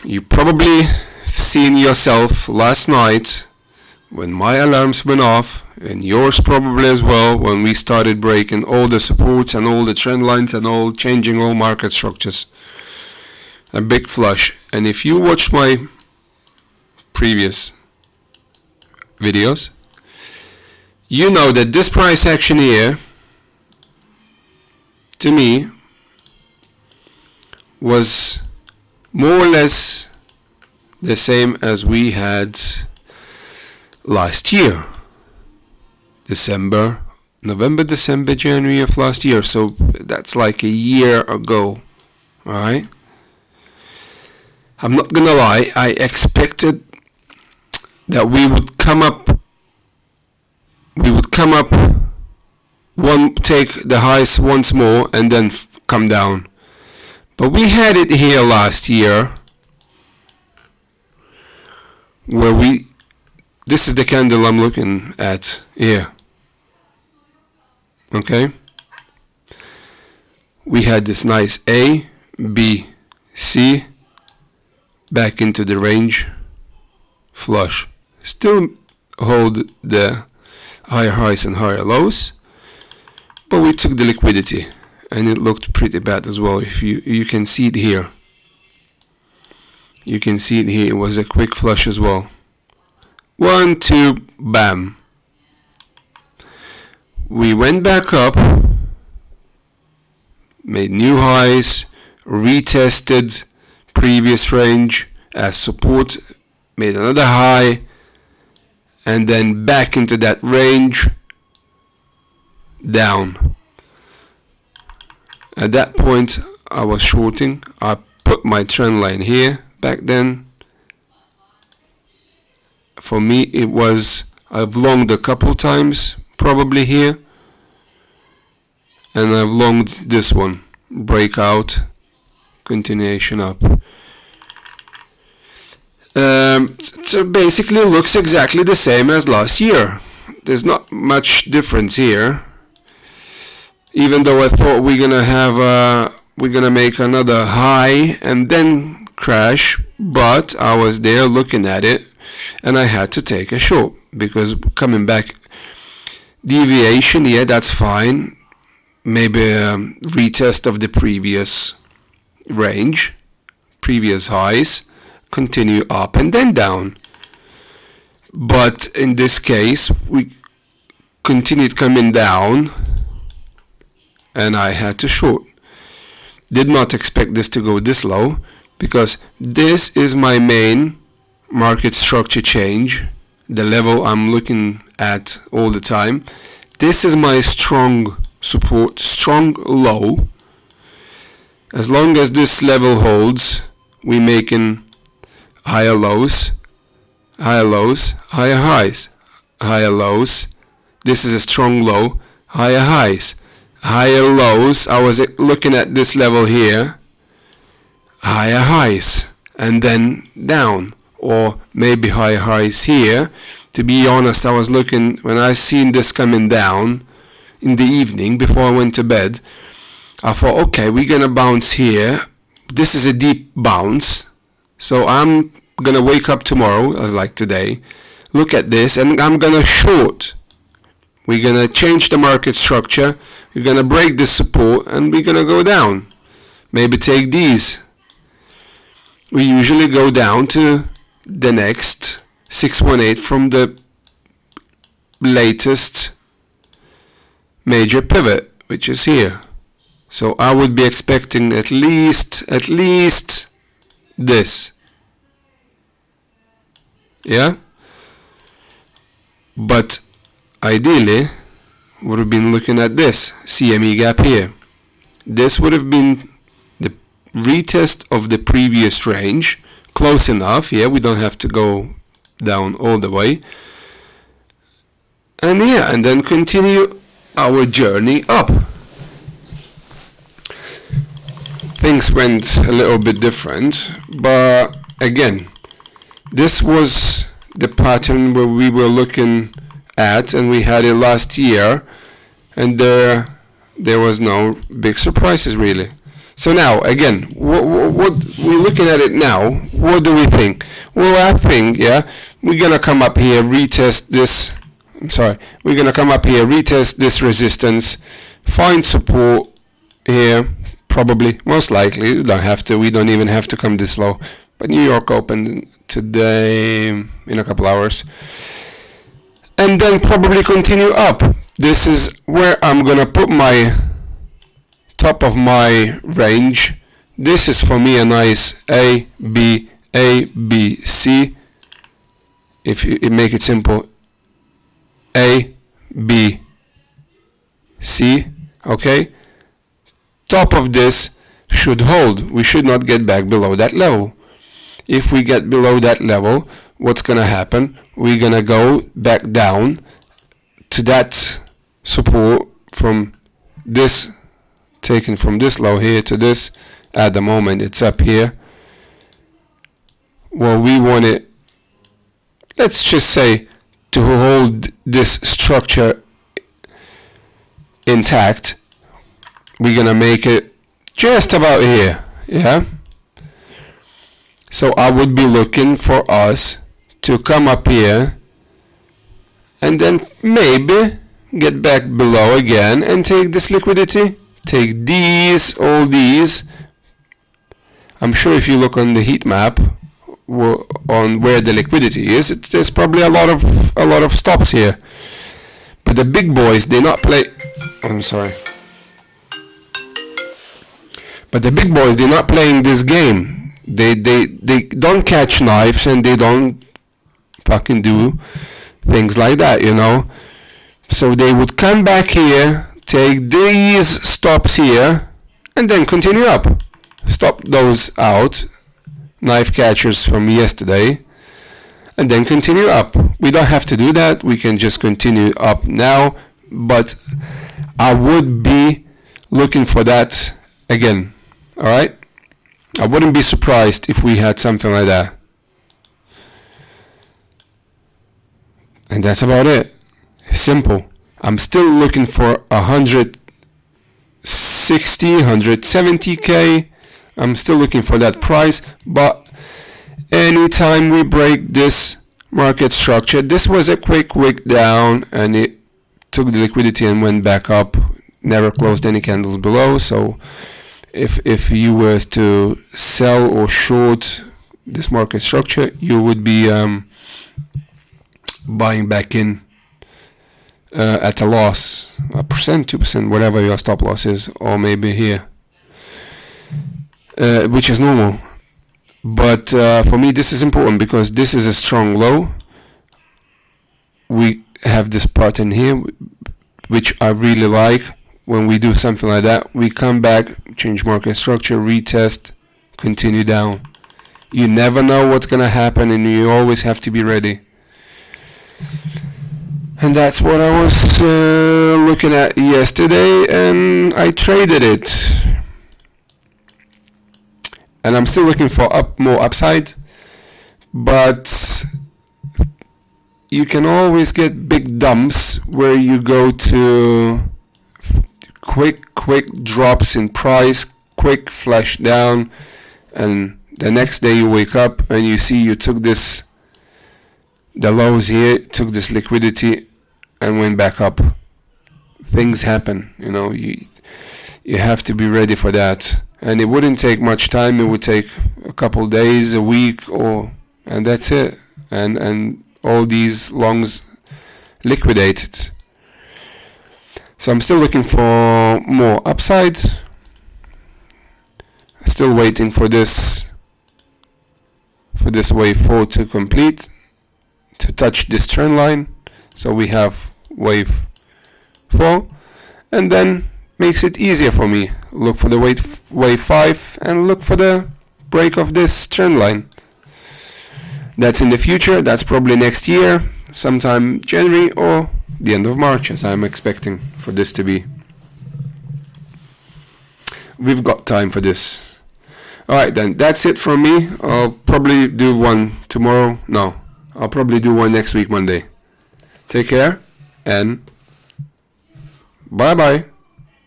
You probably seen yourself last night when my alarms went off, and yours probably as well, when we started breaking all the supports and all the trend lines and all changing all market structures. A big flush. And if you watched my previous videos, you know that this price action here, to me, was more or less the same as we had last year. November, December, January of last year. So that's like a year ago. Alright? I'm not gonna lie, I expected that we would come up, take the highs once more and then come down. But we had it here last year, where this is the candle I'm looking at here. Okay? We had this nice A, B, C, back into the range, flush. Still hold the higher highs and higher lows, but we took the liquidity, and it looked pretty bad as well. If you can see it here. You can see it here. It was a quick flush as well. 1, 2, bam. We went back up, made new highs, retested previous range as support, made another high, and then back into that range, down. At that point I was shorting. I put my trend line here. Back then, for me, it was, I've longed a couple times, probably here, and I've longed this one, breakout, continuation up. So basically looks exactly the same as last year. There's not much difference here, even though I thought we're gonna make another high and then crash, but I was there looking at it and I had to take a short because coming back, deviation, yeah, that's fine, maybe a retest of the previous range, previous highs, continue up and then down. But in this case we continued coming down and I had to short. Did not expect this to go this low, because this is my main market structure change, the level I'm looking at all the time. This is my strong support, strong low. As long as this level holds, we making higher lows, higher lows, higher highs, higher lows. This is a strong low, higher highs, higher lows. I was looking at this level here, higher highs, and then down, or maybe higher highs here. To be honest, I was looking, when I seen this coming down in the evening before I went to bed, I thought, okay, we're gonna bounce here. This is a deep bounce, so I'm gonna wake up tomorrow, like today, look at this, and I'm gonna short. We're gonna change the market structure, we're gonna break this support, and we're gonna go down. Maybe take these. We usually go down to the next 618 from the latest major pivot, which is here. So I would be expecting at least this. Yeah? But ideally would have been looking at this CME gap here. This would have been the retest of the previous range, close enough. Yeah, we don't have to go down all the way, and yeah, and then continue our journey up. Things went a little bit different, but again, this was the pattern where we were looking at, and we had it last year, and there was no big surprises really. So now, again, what we're looking at it now, what do we think? Well, I think, yeah, we're going to come up here, retest this, we're going to come up here, retest this resistance, find support here, probably, most likely, we don't even have to come this low, but New York opened today in a couple hours, and then probably continue up. This is where I'm going to put my top of my range. This is for me a nice A, B, C. If you make it simple, A, B, C, okay? Top of this should hold. We should not get back below that level. If we get below that level, what's gonna happen? We're gonna go back down to that support from this, taken from this low here to this. At the moment it's up here. Well, we want it, let's just say, to hold this structure intact. We're gonna make it just about here, yeah? So I would be looking for us to come up here and then maybe get back below again and take this liquidity, take these, all these. I'm sure if you look on the heat map on where the liquidity is, there's probably a lot of stops here. But the big boys, they not play. I'm sorry. But the big boys, they're not playing this game. They don't catch knives and they don't fucking do things like that, you know. So they would come back here, take these stops here, and then continue up. Stop those out, knife catchers from yesterday, and then continue up. We don't have to do that. We can just continue up now, but I would be looking for that again. All right? I wouldn't be surprised if we had something like that. And that's about it. Simple. I'm still looking for 160, 170k. I'm still looking for that price, but anytime we break this market structure, this was a quick wick down and it took the liquidity and went back up, never closed any candles below. So if you were to sell or short this market structure, you would be buying back in at a loss, 1%, 2%, whatever your stop loss is, or maybe here, which is normal. But for me this is important because this is a strong low. We have this pattern here which I really like. When we do something like that, we come back, change market structure, retest, continue down. You never know what's gonna happen and you always have to be ready. And that's what I was looking at yesterday, and I traded it. And I'm still looking for more upside, but you can always get big dumps where you go to quick drops in price, quick flash down, and the next day you wake up and you see you took the lows here, took this liquidity and went back up. Things happen, you know. You have to be ready for that. And it wouldn't take much time. It would take a couple days, a week, and that's it. And all these longs liquidated. So I'm still looking for more upside. Still waiting for this wave 4 to complete, to touch this trend line. So we have wave 4, and then makes it easier for me. Look for the wave 5 and look for the break of this trend line. That's in the future. That's probably next year, sometime January or the end of March, as I'm expecting for this to be. We've got time for this. Alright then, that's it from me. I'll probably do one tomorrow. No, I'll probably do one next week, Monday. Take care and bye bye.